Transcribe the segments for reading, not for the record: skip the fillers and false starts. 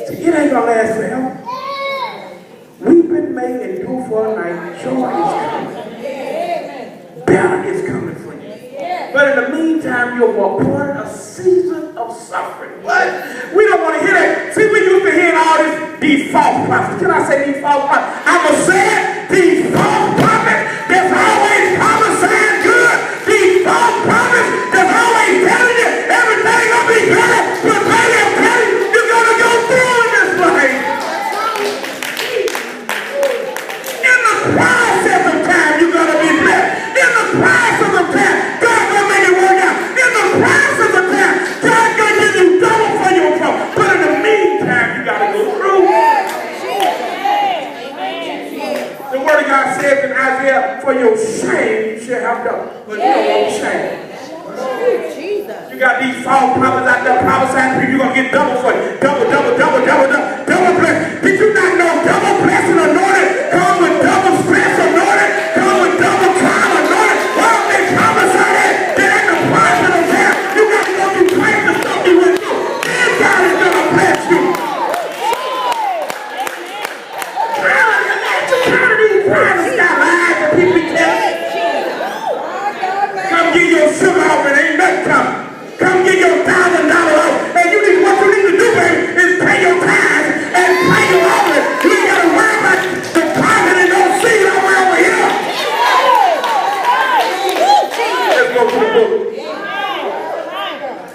See, it ain't gonna last forever. Weeping may endure for a night, joy is coming. Better is coming for you. But in the meantime, you're appointed a season of suffering. What? We don't want to hear that. See, we used to hear all these false prophets. Can I say these false prophets? I'm going to say it. These false prophets that's always prophesying good. These false prophets that's always telling you everything going to be better. But baby, I'm telling you, you're going to go through in this life. In the process of time, you're going to be blessed. In the process of time, God going to make it work out. In the process of time, God going to give you double for your trouble. But in the meantime, you got to go through. The word of God says in Isaiah, for your shame you shall have double. But you don't want shame. You got these false prophets out there prophesying to you, you're going to get double for it. Double blessing. Did you not know double blessing anointed come with double stress anointed, come with double trial anointed? Why don't they prophesy that? That in the process of time, you got to go through twice the stuff you went through. Then God is going to bless you. Come get your sugar off and ain't nothing coming. Come get your $1,000 off. And what you need to do, baby, is pay your tithes and pay your offering. You ain't got to worry about the pocket and no seed over here. Let's go to the book.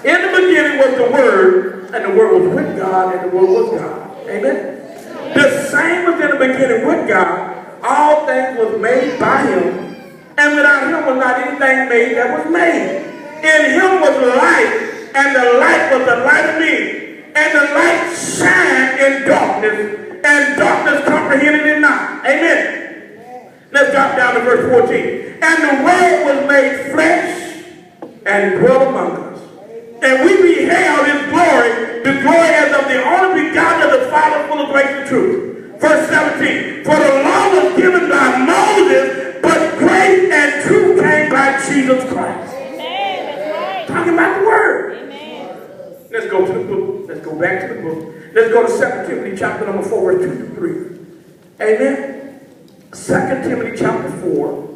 In the beginning was the Word, and the Word was with God, and the Word was God. Amen. The same was in the beginning with God. All things was made by Him. And without Him was not anything made that was made. In Him was light, and the light was the light of men. And the light shined in darkness, and darkness comprehended it not. Amen. Let's drop down to verse 14. And the Word was made flesh and dwelt among us. And we beheld His glory, the glory as of the only begotten of the Father, full of grace and truth. Verse 17. For the law was given by Moses, but grace and truth came by Jesus Christ. Amen. Talking about the Word. Amen. Let's go to the book. Let's go back to the book. Let's go to 2 Timothy chapter number 4, verse 2 through 3. Amen. 2 Timothy chapter 4,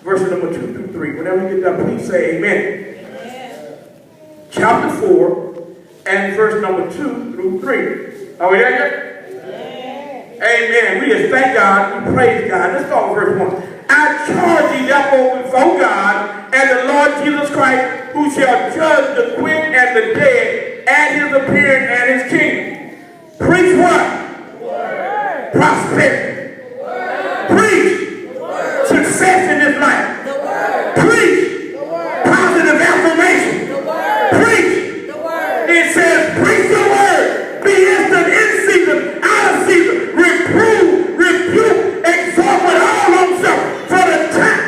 verses number 2 through 3. Whenever you get done, please say amen. Amen. Chapter 4 and verse number 2 through 3. Are we there yet? Amen. We just thank God. We praise God. Let's go to verse 1. I charge ye therefore before God and the Lord Jesus Christ, who shall judge the quick and the dead at His appearing and His kingdom. Preach what? Word. Prosperity. Word. Preach. Word. Success in this life. The word. Preach. The word. Positive affirmation. The word. Preach. The word. It says preach the word. Be instant in season, out of season. Reprove, rebuke, exhort with all long suffering. For the time,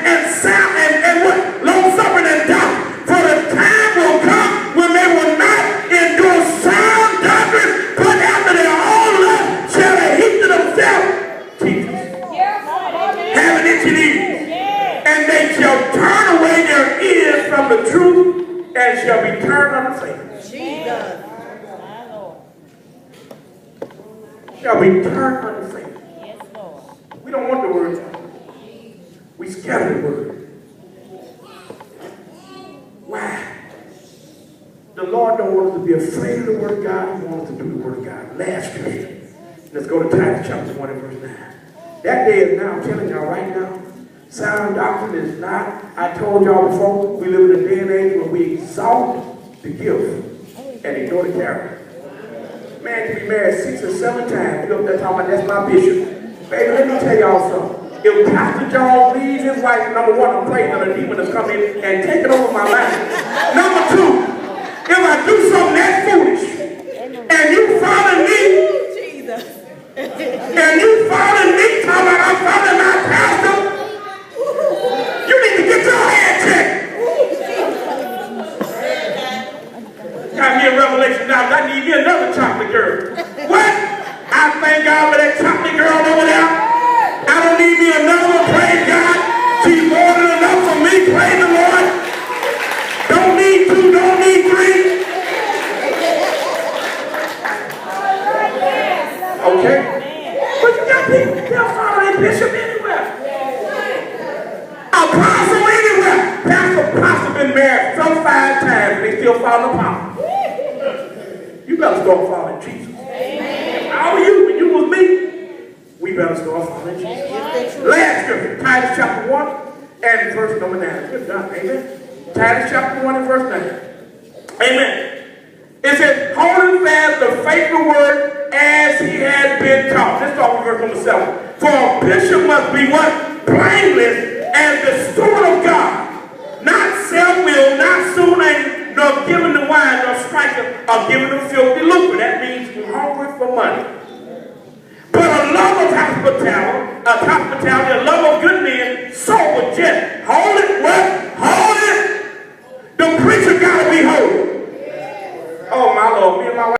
and sound, and what? Long suffering and doubt. For the time will come when they will not endure sound doctrine, but after their own lust shall they heap to themselves teachers. Having itching ears. And they shall turn away their ears from the truth and shall be turned unto Satan. Jesus. Shall be turned unto Satan. Yes, Lord. We don't want the word. We scatter the word. Why? The Lord don't want us to be afraid of the word of God. He wants us to do the word of God. Last scripture. Let's go to Titus chapter 1 and verse 9. That day is now. I'm telling y'all right now. Sound doctrine is not. I told y'all before, we live in a day and age where we exalt the gift and ignore the character. Man can be married 6 or 7 times. You know what talking about? That's my bishop. Baby, let me tell y'all something. If Pastor John leaves his wife, number 1, I'm praying that a demon has come in and taken over my life. Number 2, if I do something that foolish, and you follow me, and you follow me, talking about I'm following my pastor, you need to get your head checked. Got me a revelation now. I need me another chocolate girl. What? I thank God for that chocolate girl over there. I don't need me another one. Praise God. She's more than enough for me. Praise the Lord. Don't need 2. Don't need 3. Okay? But you got people, they'll follow their bishop anywhere. Apostle anywhere. Pastor been married 5 times and they still follow the apostle. You better start following Jesus. How are you? When you was me, we better start following Jesus. Last scripture, Titus chapter 1 and verse number 9. Good God, amen. Titus chapter 1 and verse 9. Amen. It says, holding fast the faithful word as he had been taught. Let's start with verse number 7. For a bishop must be what? Blameless as the steward of God, not self-willed, not soon nor giving the wine, nor striking, or giving them filthy lucre. That means hungry for money. But a love of hospitality, a love of good men, sober, just. Hold it, what? Hold it. The preacher gotta be holy. Oh my Lord, me and my wife.